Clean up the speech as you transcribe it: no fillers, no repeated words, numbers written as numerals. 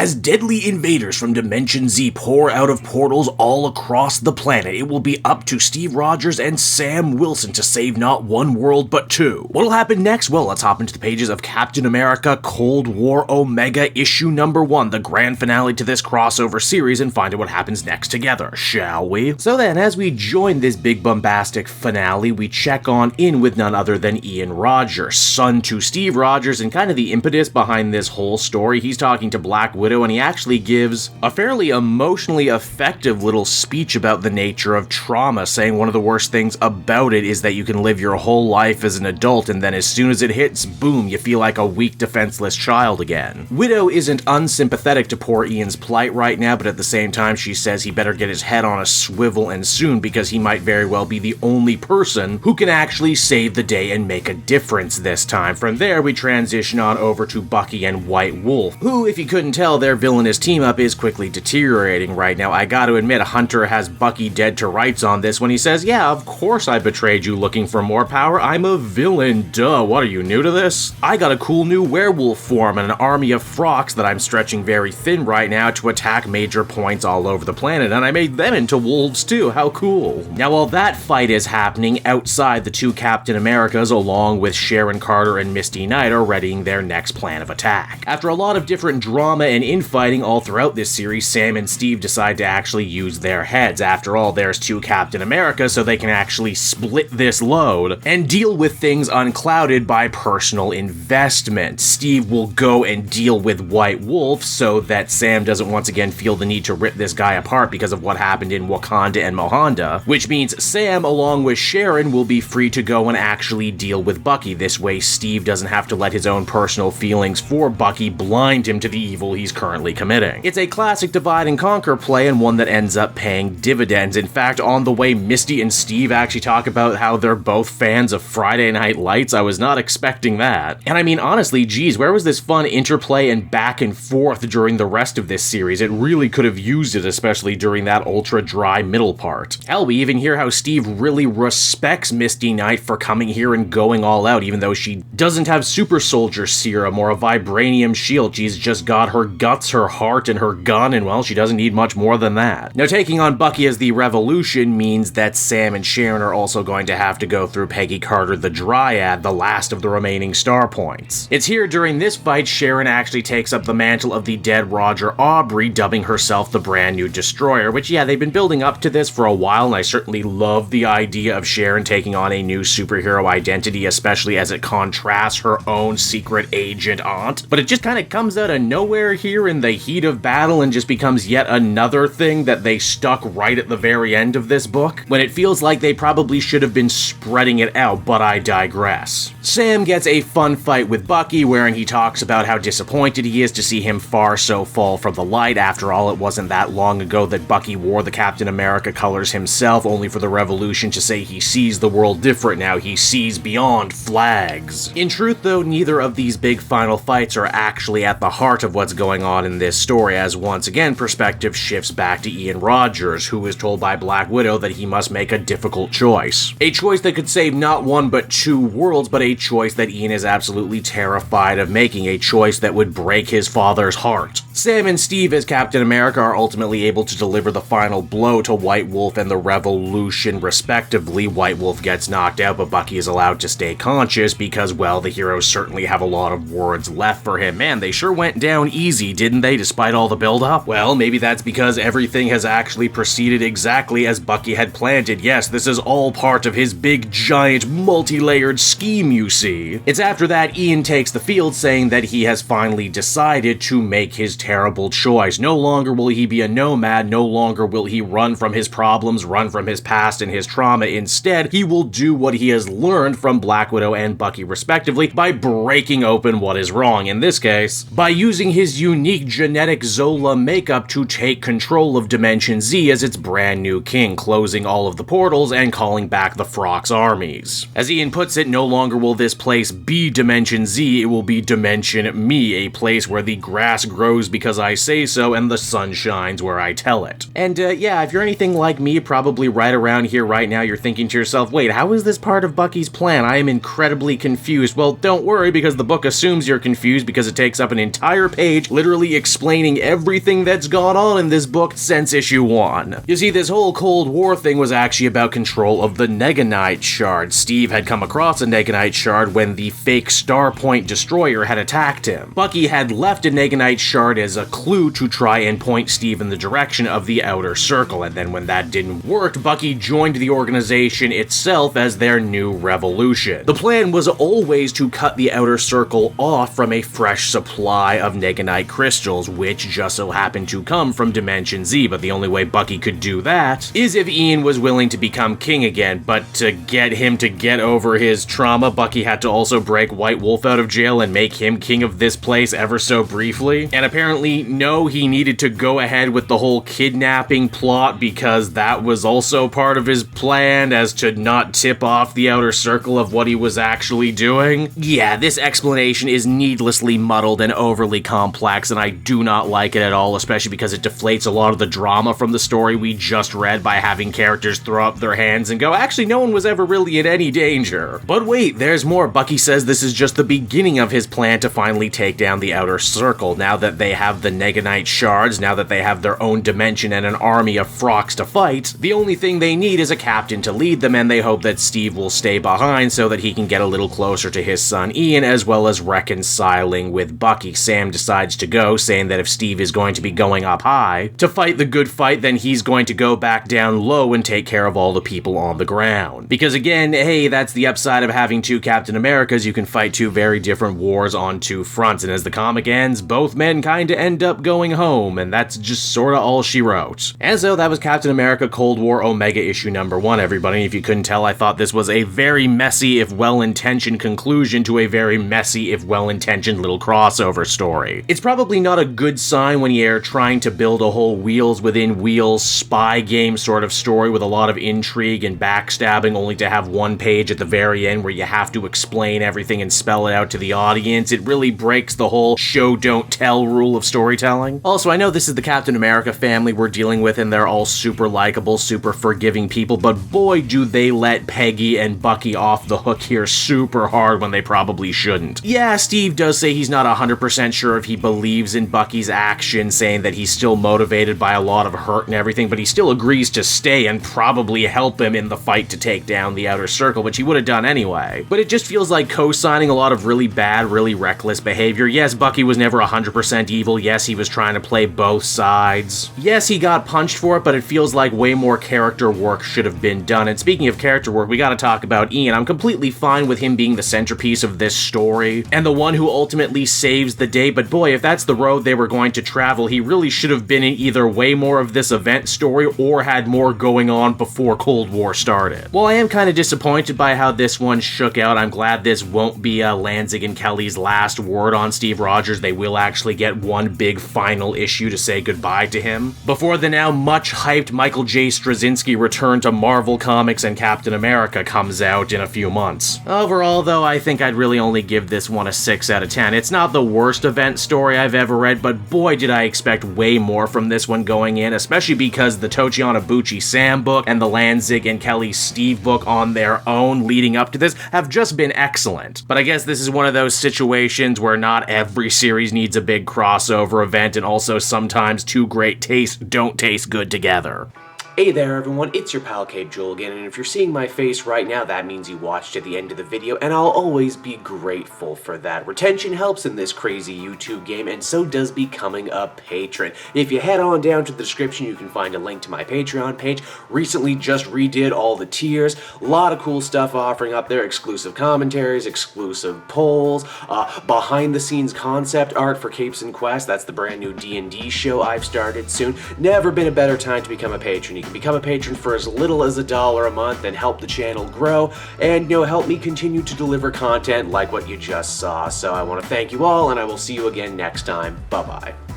As deadly invaders from Dimension Z pour out of portals all across the planet, it will be up to Steve Rogers and Sam Wilson to save not one world but two. What'll happen next? Well, let's hop into the pages of Captain America Cold War Omega issue number 1, the grand finale to this crossover series, and find out what happens next together, shall we? So then, as we join this big bombastic finale, we check on in with none other than Ian Rogers, son to Steve Rogers, and kind of the impetus behind this whole story. He's talking to Black Widow, and he actually gives a fairly emotionally effective little speech about the nature of trauma, saying one of the worst things about it is that you can live your whole life as an adult, and then as soon as it hits, boom, you feel like a weak, defenseless child again. Widow isn't unsympathetic to poor Ian's plight right now, but at the same time, she says he better get his head on a swivel and soon, because he might very well be the only person who can actually save the day and make a difference this time. From there, we transition on over to Bucky and White Wolf, who, if you couldn't tell, their villainous team-up is quickly deteriorating right now. I gotta admit, Hunter has Bucky dead to rights on this when he says, yeah, of course I betrayed you looking for more power. I'm a villain, duh. What, are you new to this? I got a cool new werewolf form and an army of frocks that I'm stretching very thin right now to attack major points all over the planet, and I made them into wolves too. How cool. Now, while that fight is happening, outside, the two Captain Americas, along with Sharon Carter and Misty Knight, are readying their next plan of attack. After a lot of different drama and infighting all throughout this series, Sam and Steve decide to actually use their heads. After all, there's two Captain Americas, so they can actually split this load and deal with things unclouded by personal investment. Steve will go and deal with White Wolf so that Sam doesn't once again feel the need to rip this guy apart because of what happened in Wakanda and Mohanda, which means Sam, along with Sharon, will be free to go and actually deal with Bucky. This way, Steve doesn't have to let his own personal feelings for Bucky blind him to the evil he's currently committing. It's a classic divide and conquer play, and one that ends up paying dividends. In fact, on the way, Misty and Steve actually talk about how they're both fans of Friday Night Lights. I was not expecting that. And I mean, honestly, geez, where was this fun interplay and back and forth during the rest of this series? It really could have used it, especially during that ultra dry middle part. Hell, we even hear how Steve really respects Misty Knight for coming here and going all out, even though she doesn't have super soldier serum or a vibranium shield. She's just got her guts, her heart, and her gun, and well, she doesn't need much more than that. Now, taking on Bucky as the Revolution means that Sam and Sharon are also going to have to go through Peggy Carter the Dryad, the last of the remaining star points. It's here during this fight Sharon actually takes up the mantle of the dead Roger Aubrey, dubbing herself the brand new Destroyer, which, yeah, they've been building up to this for a while, and I certainly love the idea of Sharon taking on a new superhero identity, especially as it contrasts her own secret agent aunt. But it just kind of comes out of nowhere here in the heat of battle and just becomes yet another thing that they stuck right at the very end of this book, when it feels like they probably should have been spreading it out, but I digress. Sam gets a fun fight with Bucky, wherein he talks about how disappointed he is to see him far so fall from the light. After all, it wasn't that long ago that Bucky wore the Captain America colors himself, only for the Revolution to say he sees the world different now. He sees beyond flags. In truth, though, neither of these big final fights are actually at the heart of what's going on in this story, as once again, perspective shifts back to Ian Rogers, who is told by Black Widow that he must make a difficult choice. A choice that could save not one but two worlds, but a choice that Ian is absolutely terrified of making, a choice that would break his father's heart. Sam and Steve as Captain America are ultimately able to deliver the final blow to White Wolf and the Revolution, respectively. White Wolf gets knocked out, but Bucky is allowed to stay conscious because, well, the heroes certainly have a lot of words left for him. Man, they sure went down easy, didn't they, despite all the build-up? Well, maybe that's because everything has actually proceeded exactly as Bucky had planned it. Yes, this is all part of his big, giant, multi-layered scheme, you see. It's after that Ian takes the field, saying that he has finally decided to make his terrible choice. No longer will he be a nomad, no longer will he run from his problems, run from his past and his trauma. Instead, he will do what he has learned from Black Widow and Bucky respectively by breaking open what is wrong. In this case, by using his unique genetic Zola makeup to take control of Dimension Z as its brand new king, closing all of the portals and calling back the Frock's armies. As Ian puts it, no longer will this place be Dimension Z, it will be Dimension Me, a place where the grass grows because I say so, and the sun shines where I tell it. And yeah, if you're anything like me, probably right around here right now, you're thinking to yourself, wait, how is this part of Bucky's plan? I am incredibly confused. Well, don't worry, because the book assumes you're confused because it takes up an entire page literally explaining everything that's gone on in this book since issue 1. You see, this whole Cold War thing was actually about control of the Neganite shard. Steve had come across a Neganite shard when the fake Starpoint destroyer had attacked him. Bucky had left a Neganite shard as a clue to try and point Steve in the direction of the Outer Circle, and then when that didn't work, Bucky joined the organization itself as their new revolution. The plan was always to cut the Outer Circle off from a fresh supply of Neganite crystals, which just so happened to come from Dimension Z, but the only way Bucky could do that is if Ian was willing to become king again. But to get him to get over his trauma, Bucky had to also break White Wolf out of jail and make him king of this place ever so briefly. And apparently, no, he needed to go ahead with the whole kidnapping plot because that was also part of his plan, as to not tip off the Outer Circle of what he was actually doing. Yeah, this explanation is needlessly muddled and overly complex, and I do not like it at all, especially because it deflates a lot of the drama from the story we just read by having characters throw up their hands and go, actually, no one was ever really in any danger. But wait, there's more. Bucky says this is just the beginning of his plan to finally take down the Outer Circle. Now that they have the Neganite shards, now that they have their own dimension and an army of frocks to fight, the only thing they need is a captain to lead them, and they hope that Steve will stay behind so that he can get a little closer to his son Ian, as well as reconciling with Bucky. Sam decides to go, saying that if Steve is going to be going up high to fight the good fight, then he's going to go back down low and take care of all the people on the ground. Because again, hey, that's the upside of having two Captain Americas. You can fight two very different wars on two fronts, and as the comic ends, both men kinda end up going home, and that's just sorta all she wrote. And so that was Captain America Cold War Omega issue number 1, everybody. If you couldn't tell, I thought this was a very messy, if well-intentioned conclusion to a very messy, if well-intentioned little crossover story. It's probably not a good sign when you're trying to build a whole wheels within wheels spy game sort of story with a lot of intrigue and backstabbing, only to have one page at the very end where you have to explain everything and spell it out to the audience. It really breaks the whole show don't tell rule of storytelling. Also, I know this is the Captain America family we're dealing with, and they're all super likable, super forgiving people, but boy do they let Peggy and Bucky off the hook here super hard when they probably shouldn't. Yeah, Steve does say he's not 100% sure if he believes in Bucky's actions, saying that he's still motivated by a lot of hurt and everything, but he still agrees to stay and probably help him in the fight to take down the Outer Circle, which he would have done anyway. But it just feels like co-signing a lot of really bad, really reckless behavior. Yes, Bucky was never 100% evil. Yes, he was trying to play both sides. Yes, he got punched for it, but it feels like way more character work should have been done. And speaking of character work, we gotta talk about Ian. I'm completely fine with him being the centerpiece of this story and the one who ultimately saves the day, but boy, if that's the road they were going to travel, he really should have been in either way more of this event story or had more going on before Cold War started. Well, I am kind of disappointed by how this one shook out. I'm glad this won't be Lanzig and Kelly's last word on Steve Rogers. They will actually get one big final issue to say goodbye to him before the now much hyped Michael J. Straczynski return to Marvel Comics and Captain America comes out in a few months. Overall, though, I think I'd really only give this one a 6 out of 10. It's not the worst event story I've ever read, but boy did I expect way more from this one going in, especially because the Tochi Onyebuchi Sam book and the Lanzig and Kelly Steve book on their own leading up to this have just been excellent. But I guess this is one of those situations where not every series needs a big crossover event, and also sometimes two great tastes don't taste good together. Hey there everyone, it's your pal Cape Joel again, and if you're seeing my face right now, that means you watched to the end of the video, and I'll always be grateful for that. Retention helps in this crazy YouTube game, and so does becoming a patron. If you head on down to the description, you can find a link to my Patreon page. Recently just redid all the tiers, a lot of cool stuff offering up there, exclusive commentaries, exclusive polls, behind the scenes concept art for Capes and Quest. That's the brand new D&D show I've started soon. Never been a better time to become a patron. You can become a patron for as little as $1 a month and help the channel grow and, help me continue to deliver content like what you just saw. So I want to thank you all, and I will see you again next time. Bye-bye.